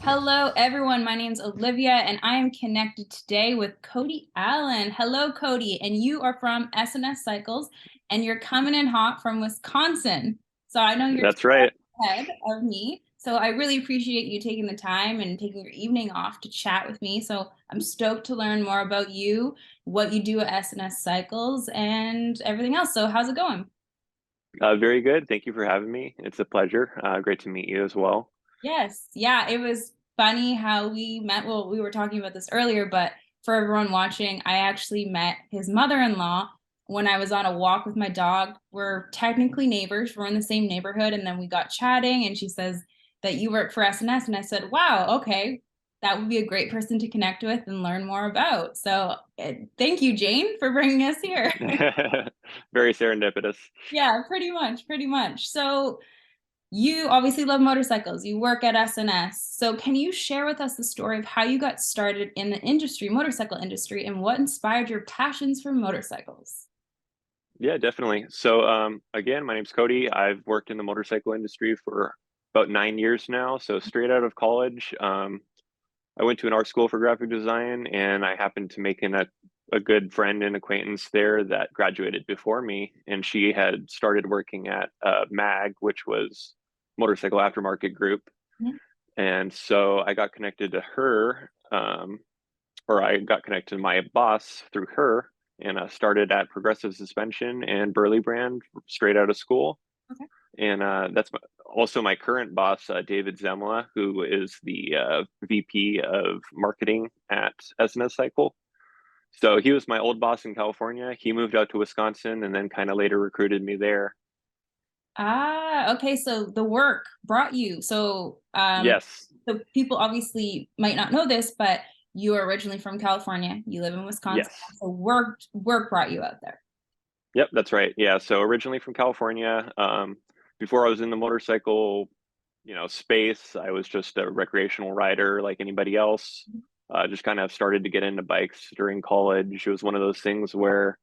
Hello, everyone. My name's Olivia, and I am connected today with Cody Allen. Hello, Cody, and you are from S&S Cycles, and you're coming in hot from Wisconsin. So I know you're That's right. ahead of me. So I really appreciate you taking the time and taking your evening off to chat with me. So I'm stoked to learn more about you, what you do at S&S Cycles, and everything else. So how's it going? Very good. Thank you for having me. It's a pleasure. Great to meet you as well. Yes. Yeah, it was funny how we met. Well, we were talking about this earlier, but for everyone watching, I actually met his mother-in-law when I was on a walk with my dog. We're technically neighbors. We're in the same neighborhood. And then we got chatting and she says that you work for S&S. And I said, wow, okay, that would be a great person to connect with and learn more about. So thank you, Jane, for bringing us here. Very serendipitous. Yeah, pretty much, pretty much. So you obviously love motorcycles. You work at S&S. So can you share with us the story of how you got started in the industry, motorcycle industry, and what inspired your passions for motorcycles? Yeah, definitely. Again, my name's Cody. I've worked in the motorcycle industry for about 9 years now. So straight out of college, I went to an art school for graphic design, and I happened to make a good friend and acquaintance there that graduated before me, and she had started working at MAG, which was Motorcycle Aftermarket Group. Mhm. And so I got connected to her, or I got connected to my boss through her, and started at Progressive Suspension and Burly Brand straight out of school. Okay. And also my current boss, David Zemla, who is the VP of marketing at S&S Cycle. So he was my old boss in California. He moved out to Wisconsin and then kind of later recruited me there. Ah, okay. So the work brought you. Yes, So people obviously might not know this, but you are originally from California. You live in Wisconsin. yes. So work brought you out there. Yep, that's right. Yeah, so originally from California. Before I was in the motorcycle, space, I was just a recreational rider like anybody else. Just kind of started to get into bikes during college. It was one of those things where,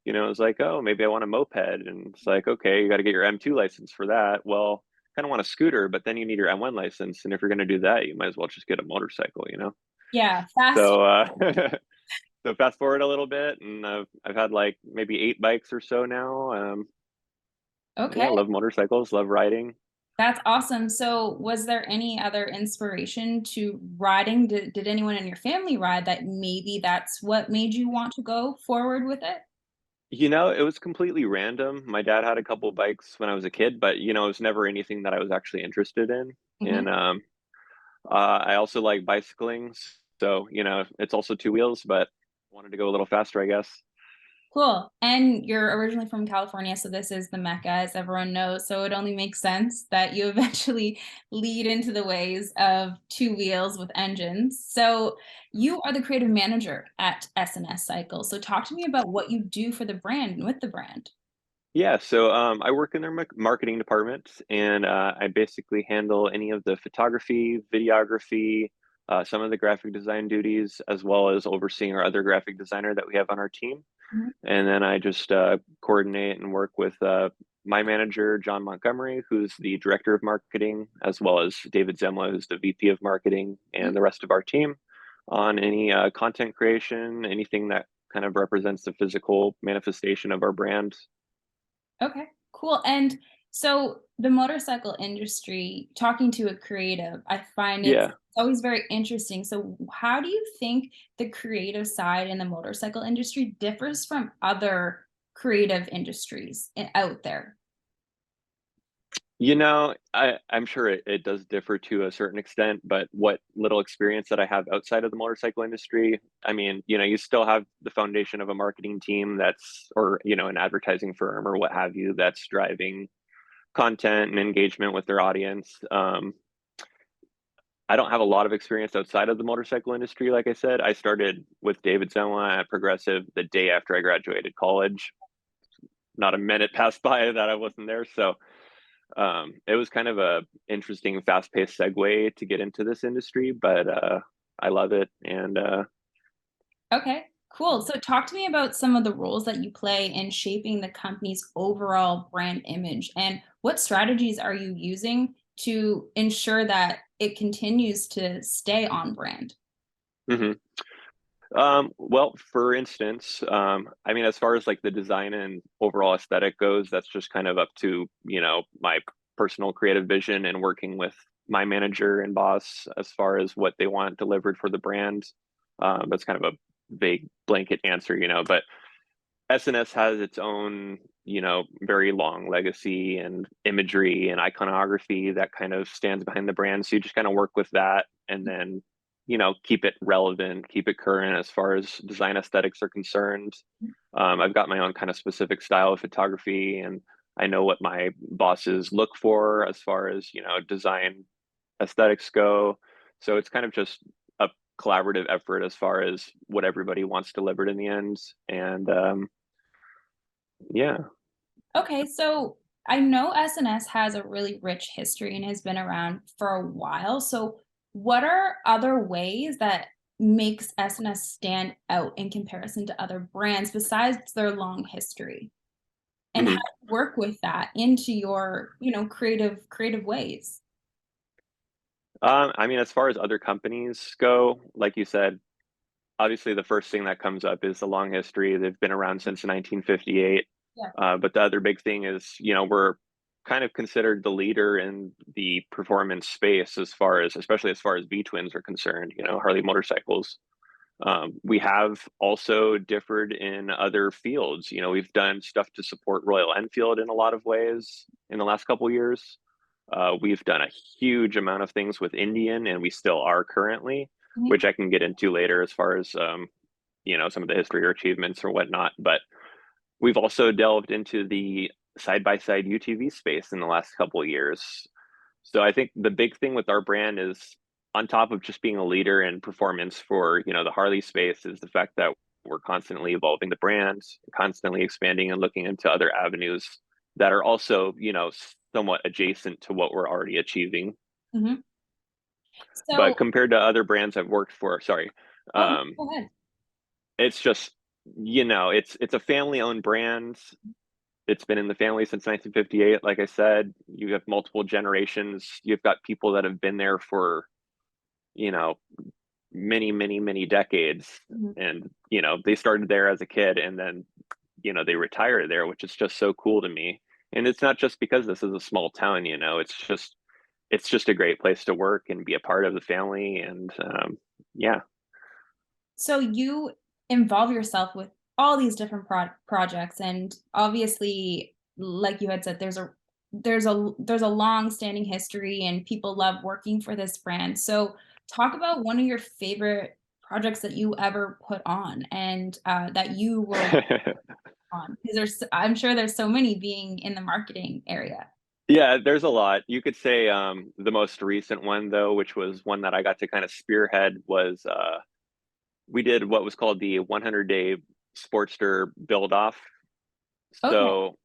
it was like, oh, maybe I want a moped. And it's like, okay, you got to get your M2 license for that. Well, kind of want a scooter, but then you need your M1 license. And if you're going to do that, you might as well just get a motorcycle. Yeah, fast. So, so fast forward a little bit, and I've had like maybe 8 bikes or so now. Okay. Yeah, love motorcycles, love riding. That's awesome. So, was there any other inspiration to riding? Did anyone in your family ride that maybe that's what made you want to go forward with it? It was completely random. My dad had a couple bikes when I was a kid, but it was never anything that I was actually interested in. Hmm. And I also like bicycling, so it's also two wheels, but wanted to go a little faster, I guess. Cool. And you're originally from California, so this is the Mecca, as everyone knows. So it only makes sense that you eventually lead into the ways of two wheels with engines. So you are the creative manager at S&S Cycle. So talk to me about what you do for the brand and with the brand. Yeah, so I work in their marketing department, and I basically handle any of the photography, videography, some of the graphic design duties, as well as overseeing our other graphic designer that we have on our team. Mhm. And then I just coordinate and work with my manager, John Montgomery, who's the director of marketing, as well as David Zemla, who's the VP of marketing, and the rest of our team on any content creation, anything that kind of represents the physical manifestation of our brand. Okay, cool. And so the motorcycle industry, talking to a creative, I find it's Yeah. always very interesting. So how do you think the creative side in the motorcycle industry differs from other creative industries out there? I'm sure it does differ to a certain extent, but what little experience that I have outside of the motorcycle industry, I mean, you still have the foundation of a marketing team or, an advertising firm or what have you, that's driving content and engagement with their audience. I don't have a lot of experience outside of the motorcycle industry. Like I said, I started with David Zenwa at Progressive the day after I graduated college. Not a minute passed by that I wasn't there. So it was kind of a interesting, fast-paced segue to get into this industry, but I love it. And Okay, cool. So talk to me about some of the roles that you play in shaping the company's overall brand image and what strategies are you using to ensure that it continues to stay on brand? hmm well, for instance, I mean, as far as like the design and overall aesthetic goes, that's just kind of up to, my personal creative vision and working with my manager and boss as far as what they want delivered for the brand. That's kind of a vague blanket answer, but SNS has its own, very long legacy and imagery and iconography that kind of stands behind the brand. So you just kind of work with that and then, keep it relevant, keep it current as far as design aesthetics are concerned. I've got my own kind of specific style of photography, and I know what my bosses look for as far as, design aesthetics go. So it's kind of just a collaborative effort as far as what everybody wants delivered in the end. And yeah. Okay, so I know SNS has a really rich history and has been around for a while. So what are other ways that makes SNS stand out in comparison to other brands besides their long history? And how Mhm. do you work with that into your, creative ways? I mean, as far as other companies go, like you said, obviously the first thing that comes up is the long history. They've been around since 1958. Yeah. But the other big thing is, we're kind of considered the leader in the performance space as far as, especially as far as V twins are concerned, Harley motorcycles. We have also differed in other fields. We've done stuff to support Royal Enfield in a lot of ways in the last couple years. We've done a huge amount of things with Indian, and we still are currently, Mhm. which I can get into later as far as some of the history or achievements or whatnot. But we've also delved into the side by side UTV space in the last couple of years. So I think the big thing with our brand is, on top of just being a leader in performance for, the Harley space, is the fact that we're constantly evolving the brand, constantly expanding and looking into other avenues that are also, somewhat adjacent to what we're already achieving. Mhm. But So, compared to other brands I've worked for, sorry, oh, um, go ahead. it's just, it's a family owned brand. It's been in the family since 1958. Like I said, you have multiple generations. You've got people that have been there for, you know, many, many, many decades. Mhm. And, they started there as a kid and then, they retired there, which is just so cool to me. And it's not just because this is a small town, it's just a great place to work and be a part of the family. And yeah. So you involve yourself with all these different projects, and obviously, like you had said, there's a long standing history, and people love working for this brand. So talk about one of your favorite projects that you ever put on, and that you were on, because I'm sure there's so many being in the marketing area. Yeah, there's a lot. You could say the most recent one though, which was one that I got to kind of spearhead, was we did what was called the 100-day Sportster build off. Okay. So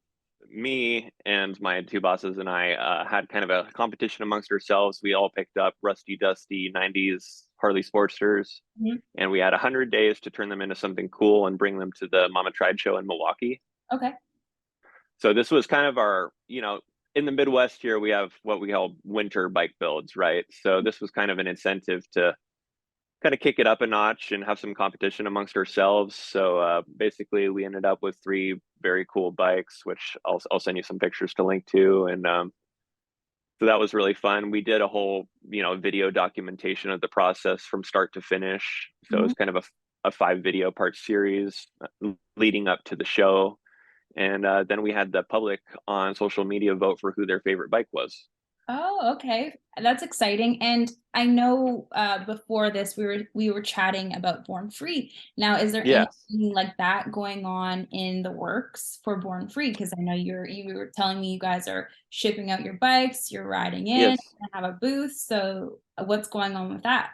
me and my two bosses and I had kind of a competition amongst ourselves. We all picked up rusty, dusty 90s Harley Sportsters, Mhm. and we had 100 days to turn them into something cool and bring them to the Mama Tried show in Milwaukee. Okay. So this was kind of our, in the Midwest here, we have what we call winter bike builds, right? So this was kind of an incentive to kind of kick it up a notch and have some competition amongst ourselves. So basically, we ended up with three very cool bikes, which I'll send you some pictures to link to, and so that was really fun. We did a whole video documentation of the process from start to finish. So it Mhm. was kind of a 5 video part series leading up to the show, and then we had the public on social media vote for who their favorite bike was. Oh, okay. That's exciting. And I know before this we were chatting about Born Free. Now, is there Yes. anything like that going on in the works for Born Free? Because I know you were telling me you guys are shipping out your bikes, you're riding in, Yes. have a booth. So what's going on with that?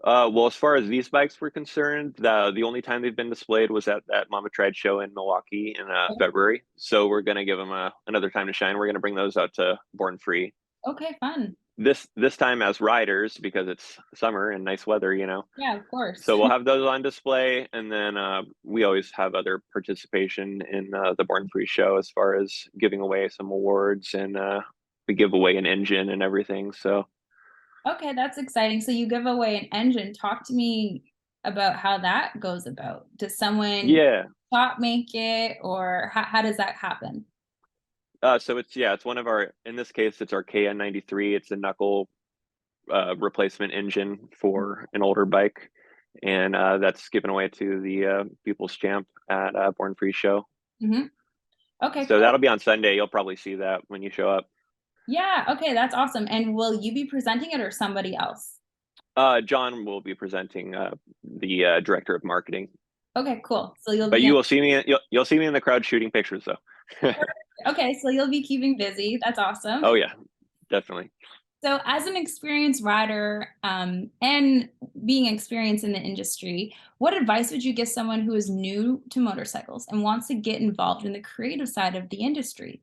Well, as far as these bikes were concerned, the only time they've been displayed was at that Mama Tried show in Milwaukee in February. So we're gonna give them another time to shine. We're gonna bring those out to Born Free Okay, fun. this time as riders because it's summer and nice weather. Yeah, of course. So we'll have those on display, and then we always have other participation in the Born Free show as far as giving away some awards and we give away an engine and everything. So Okay, that's exciting. So you give away an engine. Talk to me about how that goes about. Does someone yeah. shop make it, or how does that happen? So it's one of our, in this case, it's our KN93. It's a knuckle replacement engine for an older bike, and that's given away to the People's Champ at Born Free Show. Hmm. Okay, So cool. that'll be on Sunday. You'll probably see that when you show up. Yeah, okay, that's awesome. And will you be presenting it or somebody else? John will be presenting, the director of marketing. Okay, cool. So you'll But be in. you will see me. You'll see me in the crowd shooting pictures, though. Okay, so you'll be keeping busy. That's awesome. Oh yeah, definitely. So, as an experienced rider and being experienced in the industry, what advice would you give someone who is new to motorcycles and wants to get involved in the creative side of the industry?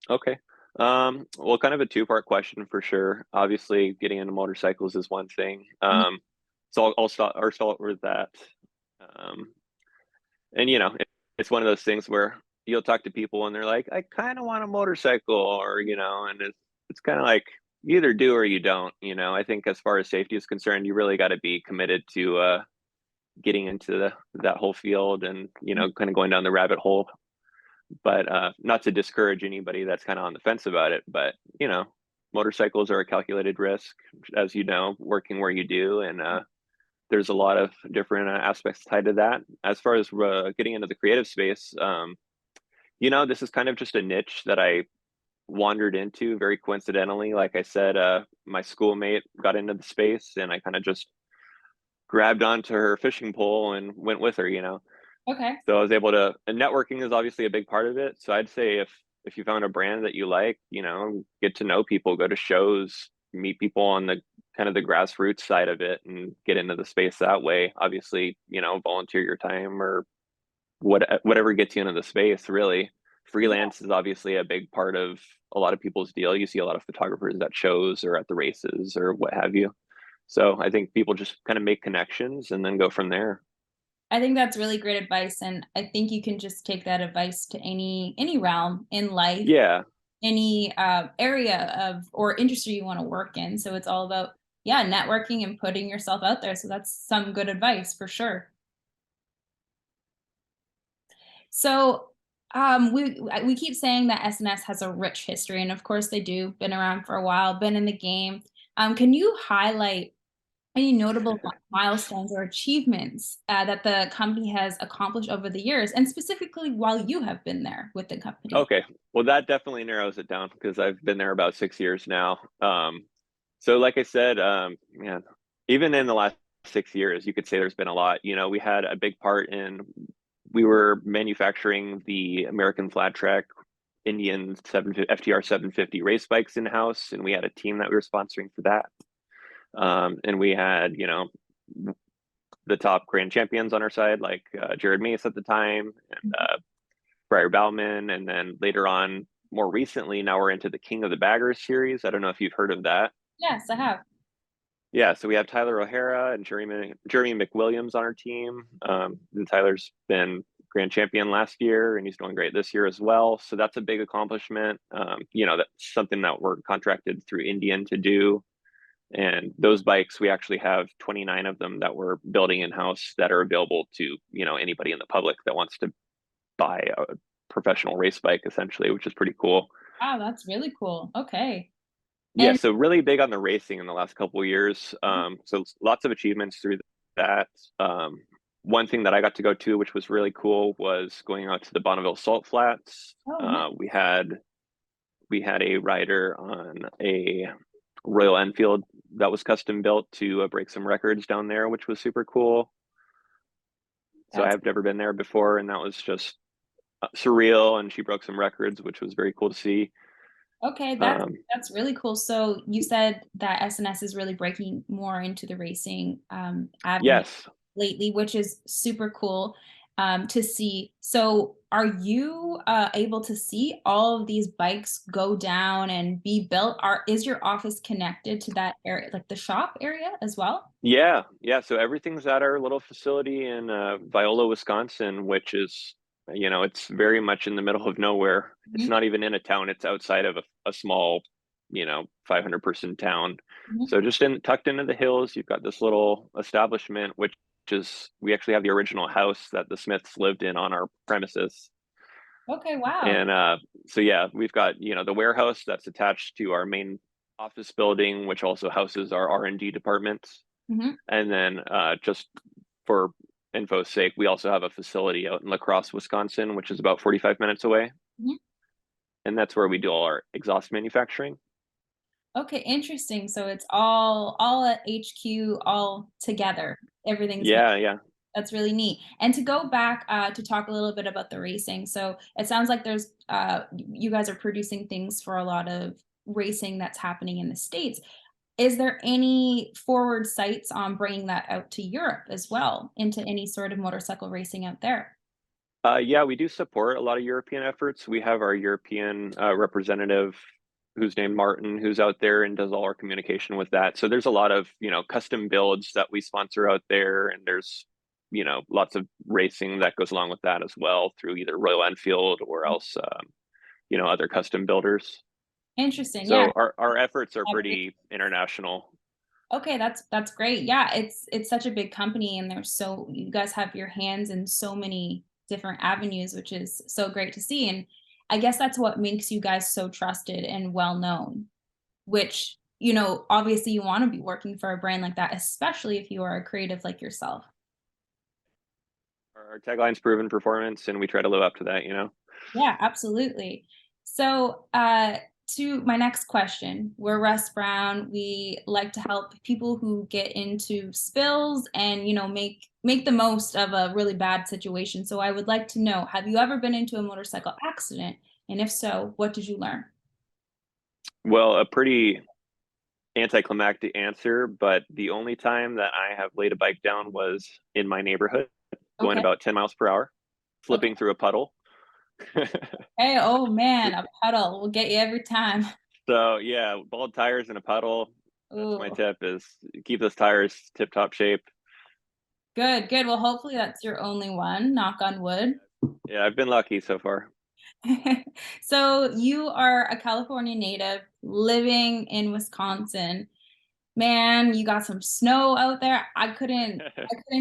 Okay. Well, kind of a two-part question for sure. Obviously, getting into motorcycles is one thing. Mhm. So I'll start with that. Um, and it's one of those things where you'll talk to people and they're like, I kind of want a motorcycle, or and it's kind of like you either do or you don't. I think as far as safety is concerned, you really got to be committed to getting into that whole field, and kind of going down the rabbit hole. But not to discourage anybody that's kind of on the fence about it, but motorcycles are a calculated risk, as working where you do, and there's a lot of different aspects tied to that. As far as getting into the creative space, this is kind of just a niche that I wandered into very coincidentally. Like I said, my schoolmate got into the space, and I kind of just grabbed onto her fishing pole and went with her. Okay. So I was able to, and networking is obviously a big part of it. So I'd say if you found a brand that you like, get to know people, go to shows, meet people on the kind of the grassroots side of it, and get into the space that way. Obviously, volunteer your time, or whatever gets you into the space, really. Yeah. Freelance is obviously a big part of a lot of people's deal. You see a lot of photographers at shows or at the races or what have you. So I think people just kind of make connections and then go from there. I think that's really great advice, and I think you can just take that advice to any realm in life, Yeah. any area of or industry you want to work in. So it's all about, yeah, networking and putting yourself out there. So that's some good advice for sure. So we keep saying that SNS has a rich history, and of course they do. Been around for a while, been in the game. Can you highlight any notable milestones or achievements that the company has accomplished over the years, and specifically while you have been there with the company? Okay. Well, that definitely narrows it down because I've been there about 6 years now. So like I said, man, even in the last 6 years, you could say there's been a lot. We had a big part in, we were manufacturing the American Flat Track Indian FTR 750 race bikes in house, and we had a team that we were sponsoring for that. And we had, the top grand champions on our side, like Jared Mace at the time, and Briar Bauman, and then later on, more recently, now we're into the King of the Baggers series. I don't know if you've heard of that. Yes, I have. Yeah, so we have Tyler O'Hara and Jeremy McWilliams on our team. And Tyler's been grand champion last year, and he's doing great this year as well. So that's a big accomplishment. That's something that we're contracted through Indian to do. And those bikes, we actually have 29 of them that we're building in house that are available to anybody in the public that wants to buy a professional race bike, essentially, which is pretty cool. Wow, that's really cool. Okay. Yeah, And so really big on the racing in the last couple of years. So lots of achievements through that. One thing that I got to go to, which was really cool, was going out to the Bonneville Salt Flats. oh, nice. We had a rider on a Royal Enfield that was custom built to break some records down there, which was super cool. So That's I've never been there before, and that was just surreal. And she broke some records, which was very cool to see. okay. Um, That's really cool. So you said that SNS is really breaking more into the racing avenue yes, lately, which is super cool to see. So are you able to see all of these bikes go down and be built? Is your office connected to that area, like the shop area as well? yeah, yeah. So everything's at our little facility in Viola, Wisconsin, which is You know, it's very much in the middle of nowhere. It's Mhm, not even in a town. It's outside of a small, 500-person town. mhm. So just tucked into the hills, you've got this little establishment, which is we actually have the original house that the Smiths lived in on our premises. Okay, wow. And so yeah, we've got, the warehouse that's attached to our main office building, which also houses our R&D departments. Mhm, And then just for info's sake, we also have a facility out in La Crosse, Wisconsin, which is about 45 minutes away. mhm. And that's where we do all our exhaust manufacturing. Okay, interesting. So it's all at HQ, all together. Everything's Yeah, yeah. That's really neat. And to go back to talk a little bit about the racing. So it sounds like there's you guys are producing things for a lot of racing that's happening in the States. Is there any forward sights on bringing that out to Europe as well, into any sort of motorcycle racing out there? Yeah, we do support a lot of European efforts. We have our European representative who's named Martin, who's out there and does all our communication with that. So there's a lot of, custom builds that we sponsor out there, and there's, lots of racing that goes along with that as well through either Royal Enfield or else, other custom builders. Interesting. Yeah. So our efforts are pretty international. Okay, that's great. Yeah, it's such a big company and there's so you guys have your hands in so many different avenues, which is so great to see. And I guess that's what makes you guys so trusted and well known, which, obviously you want to be working for a brand like that, especially if you are a creative like yourself. Our tagline's proven performance, and we try to live up to that. Yeah, absolutely. So, to my next question, we're Russ Brown. We like to help people who get into spills and, make the most of a really bad situation. So I would like to know, have you ever been into a motorcycle accident? And if so, what did you learn? Well, a pretty anticlimactic answer, but the only time that I have laid a bike down was in my neighborhood, going Okay. about 10 miles per hour, Okay. flipping through a puddle. Hey, oh man, a puddle will get you every time. So yeah, bald tires in a puddle. That's my Ooh, tip is keep those tires tip top shape. good, good. Well, hopefully that's your only one, knock on wood. Yeah, I've been lucky so far. So you are a California native living in Wisconsin. Man, you got some snow out there. I couldn't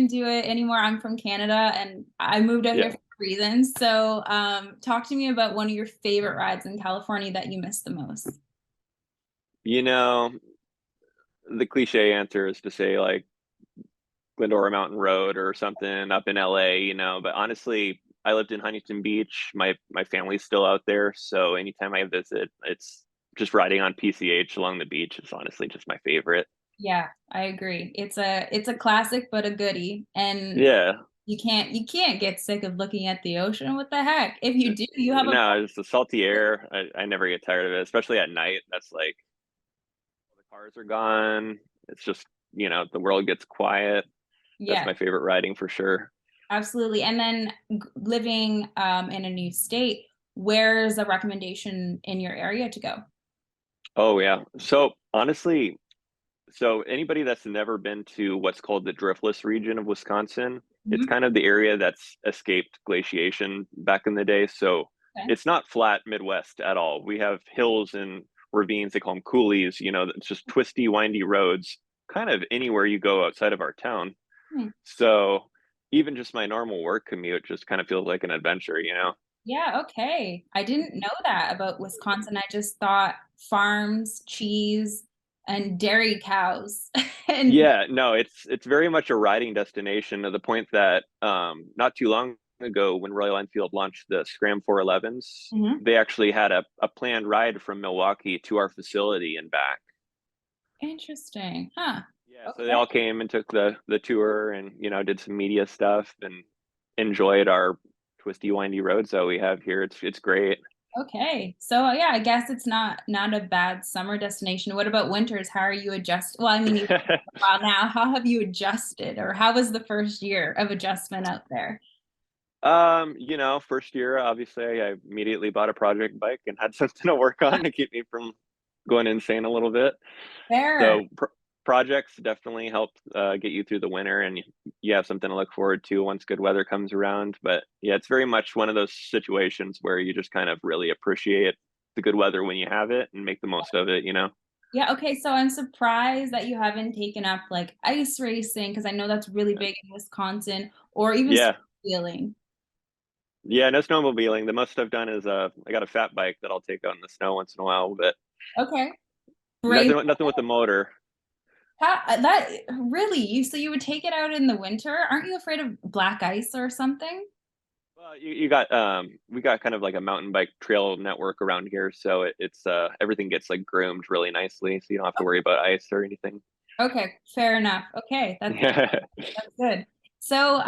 do it anymore. I'm from Canada and I moved out here Yeah. for reasons. So talk to me about one of your favorite rides in California that you miss the most. You know, the cliche answer is to say like Glendora Mountain Road or something up in LA, but honestly, I lived in Huntington Beach. My family's still out there, so anytime I visit, it's just riding on PCH along the beach is honestly just my favorite. Yeah, I agree. It's a classic but a goodie. And Yeah. you can't get sick of looking at the ocean. What the heck? If you do, you have a No, it's the salty air. I never get tired of it, especially at night. That's like the cars are gone. It's just, the world gets quiet. That's yeah. my favorite riding for sure. Absolutely. And then living in a new state, where's a recommendation in your area to go? Oh yeah. So honestly, so anybody that's never been to what's called the driftless region of Wisconsin, it's Mhm. kind of the area that's escaped glaciation back in the day. So Okay. it's not flat Midwest at all. We have hills and ravines, they call them coulees, it's just twisty, windy roads, kind of anywhere you go outside of our town. Hmm. So even just my normal work commute just kind of feels like an adventure. Yeah, okay. I didn't know that about Wisconsin. I just thought farms, cheese, and dairy cows. And Yeah, no, it's very much a riding destination to the point that not too long ago when Royal Enfield launched the Scram 411s, Mhm. they actually had a planned ride from Milwaukee to our facility and back. Interesting. Huh. Yeah, so they Okay. all came and took the tour and did some media stuff and enjoyed our twisty windy roads that we have here. It's great. Okay. So yeah, I guess it's not a bad summer destination. What about winters? How are you adjust? Well, I mean, you've been there for a while now. How have you adjusted, or how was the first year of adjustment out there? First year, obviously, I immediately bought a project bike and had something to work on to keep me from going insane a little bit. Fair. So projects definitely help get you through the winter, and you have something to look forward to once good weather comes around. But yeah, it's very much one of those situations where you just kind of really appreciate the good weather when you have it and make the most of it, you know? Yeah, okay, so I'm surprised that you haven't taken up like ice racing because I know that's really big in Wisconsin, or even Yeah. snowmobiling. Yeah, no snowmobiling. The most I've done is I got a fat bike that I'll take out in the snow once in a while, but Okay, brave. nothing with the motor. That really, you would take it out in the winter? Aren't you afraid of black ice or something? Well, you got we got kind of like a mountain bike trail network around here, so it's everything gets like groomed really nicely, so you don't have to worry about ice or anything. Okay, fair enough. Okay, Yeah. that's good. So,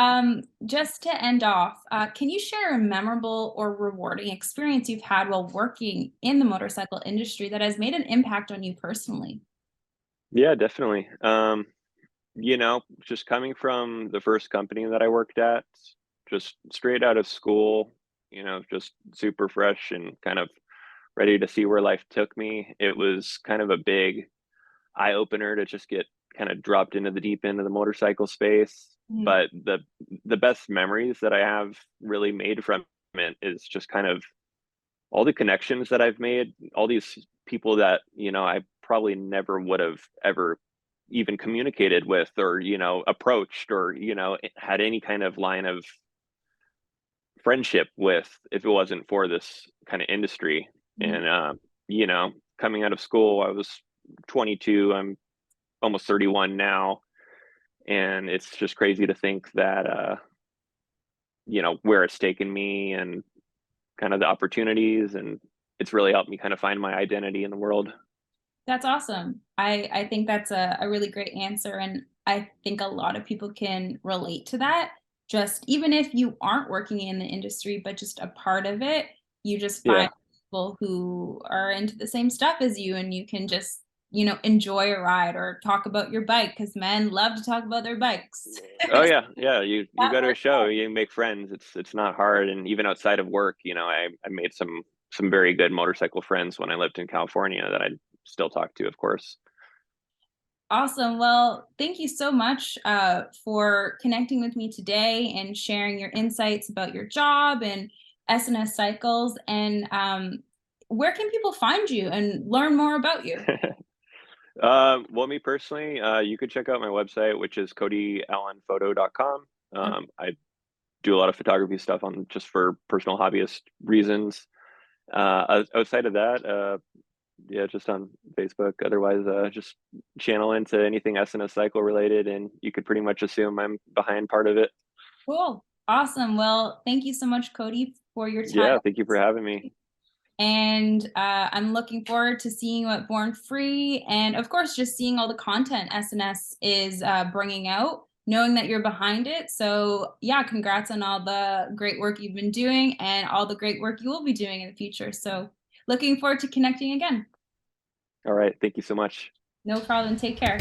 just to end off, can you share a memorable or rewarding experience you've had while working in the motorcycle industry that has made an impact on you personally? Yeah, definitely. You know, just coming from the first company that I worked at, just straight out of school, you know, just super fresh and kind of ready to see where life took me. It was kind of a big eye opener to just get kind of dropped into the deep end of the motorcycle space. Mhm. But the best memories that I have really made from it is just kind of all the connections that I've made, all these people that, you know, I probably never would have ever even communicated with or, you know, approached or, you know, had any kind of line of friendship with if it wasn't for this kind of industry. Mhm. And, you know, coming out of school, I was 22, I'm almost 31 now. And it's just crazy to think that, you know, where it's taken me and kind of the opportunities. And it's really helped me kind of find my identity in the world. That's awesome. I think that's a really great answer, and I think a lot of people can relate to that. Just even if you aren't working in the industry, but just a part of it, you just find Yeah. people who are into the same stuff as you, and you can just, enjoy a ride or talk about your bike because men love to talk about their bikes. Oh yeah, yeah. You That go to a works show, out. you make friends. It's not hard, and even outside of work, you know, I made some very good motorcycle friends when I lived in California that I still talk to, of course. Awesome. Well, thank you so much for connecting with me today and sharing your insights about your job and SNS Cycles. And where can people find you and learn more about you? Well, me personally, you could check out my website, which is codyallenphoto.com. Okay, I do a lot of photography stuff on just for personal hobbyist reasons. Outside of that, yeah, just on Facebook. Otherwise, just channel into anything SNS cycle related, and you could pretty much assume I'm behind part of it. cool. Awesome. Well, thank you so much, Cody, for your time. Yeah, thank you for having me. And I'm looking forward to seeing what Born Free and, of course, just seeing all the content SNS is bringing out, knowing that you're behind it. So, yeah, congrats on all the great work you've been doing and all the great work you will be doing in the future. So, looking forward to connecting again. All right, thank you so much. No problem. Take care.